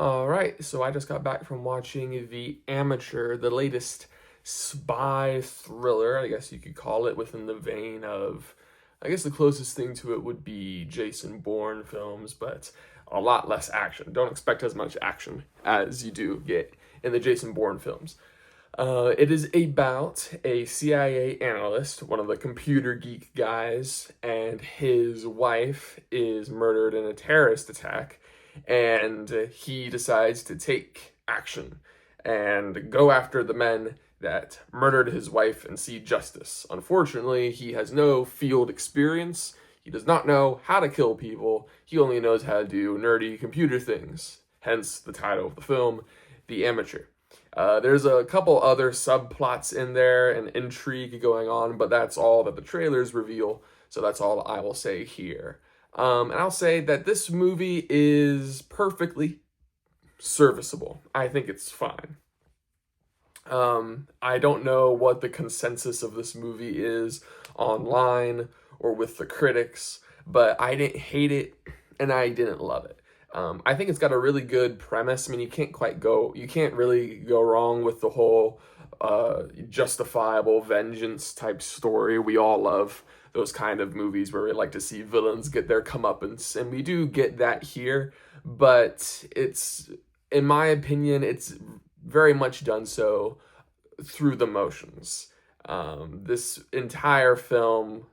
All right, so I just got back from watching The Amateur, the latest spy thriller, I guess you could call it, within the vein of, I guess the closest thing to it would be Jason Bourne films, but a lot less action. Don't expect as much action as you do get in the Jason Bourne films. It is about a CIA analyst, one of the computer geek guys, and his wife is murdered in a terrorist attack, and he decides to take action and go after the men that murdered his wife and see justice. Unfortunately, he has no field experience. He does not know how to kill people. He only knows how to do nerdy computer things. Hence the title of the film, The Amateur. There's a couple other subplots in there and intrigue going on, but that's all that the trailers reveal, so that's all I will say here. And I'll say that this movie is perfectly serviceable. I think it's fine. I don't know what the consensus of this movie is online or with the critics, but I didn't hate it and I didn't love it. I think it's got a really good premise. I mean, you can't really go wrong with the whole justifiable vengeance type story. We all love those kind of movies where we like to see villains get their comeuppance, and we do get that here, but in my opinion, it's very much done so through the motions. This entire film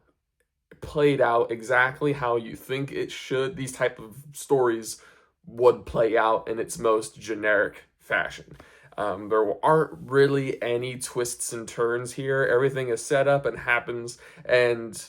played out exactly how you think it should. These type of stories would play out in its most generic fashion. There aren't really any twists and turns here. Everything is set up and happens, and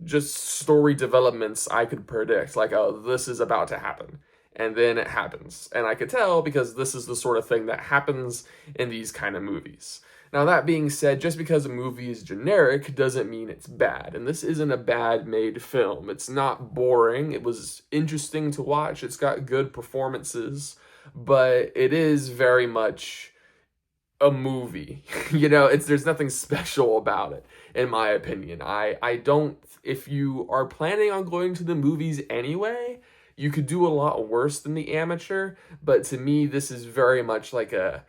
just story developments I could predict, like, oh, this is about to happen. And then it happens. And I could tell because this is the sort of thing that happens in these kind of movies. Now, that being said, just because a movie is generic doesn't mean it's bad. And this isn't a bad made film. It's not boring. It was interesting to watch. It's got good performances, but it is very much a movie. There's nothing special about it, in my opinion. I don't, if you are planning on going to the movies anyway, you could do a lot worse than The Amateur, but to me, this is very much like a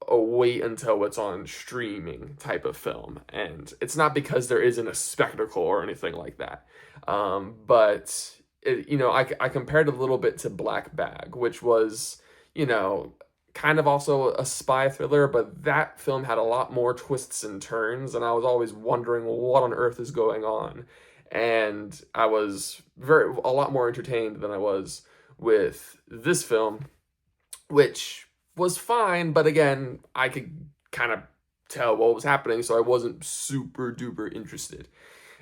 wait until it's on streaming type of film. And it's not because there isn't a spectacle or anything like that. But, I compared it a little bit to Black Bag, which was, kind of also a spy thriller, but that film had a lot more twists and turns, and I was always wondering what on earth is going on. And I was a lot more entertained than I was with this film, which was fine, but again, I could kind of tell what was happening, so I wasn't super duper interested.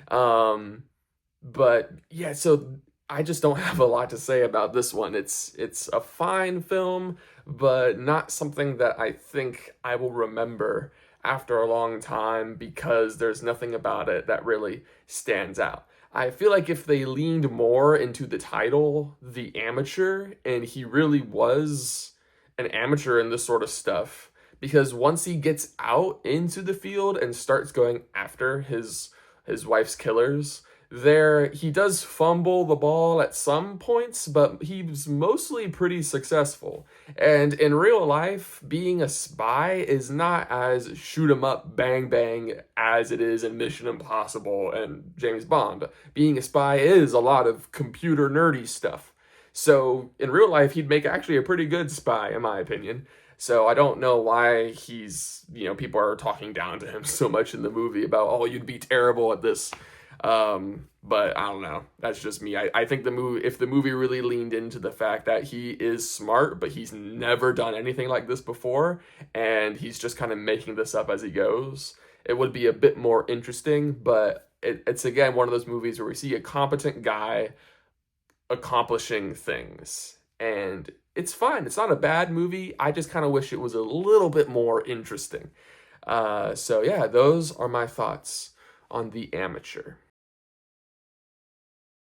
But yeah, so I just don't have a lot to say about this one. It's a fine film, but not something that I think I will remember after a long time because there's nothing about it that really stands out. I feel like if they leaned more into the title, The Amateur, and he really was an amateur in this sort of stuff, because once he gets out into the field and starts going after his wife's killers, he does fumble the ball at some points, but he's mostly pretty successful. And in real life, being a spy is not as shoot 'em up, bang bang as it is in Mission Impossible and James Bond. Being a spy is a lot of computer nerdy stuff. So in real life, he'd make actually a pretty good spy, in my opinion. So I don't know why people are talking down to him so much in the movie about, oh, you'd be terrible at this. But I don't know. That's just me. I think if the movie really leaned into the fact that he is smart, but he's never done anything like this before, and he's just kind of making this up as he goes, it would be a bit more interesting. But it's again one of those movies where we see a competent guy accomplishing things, and it's fine. It's not a bad movie. I just kind of wish it was a little bit more interesting. So yeah, those are my thoughts on The Amateur.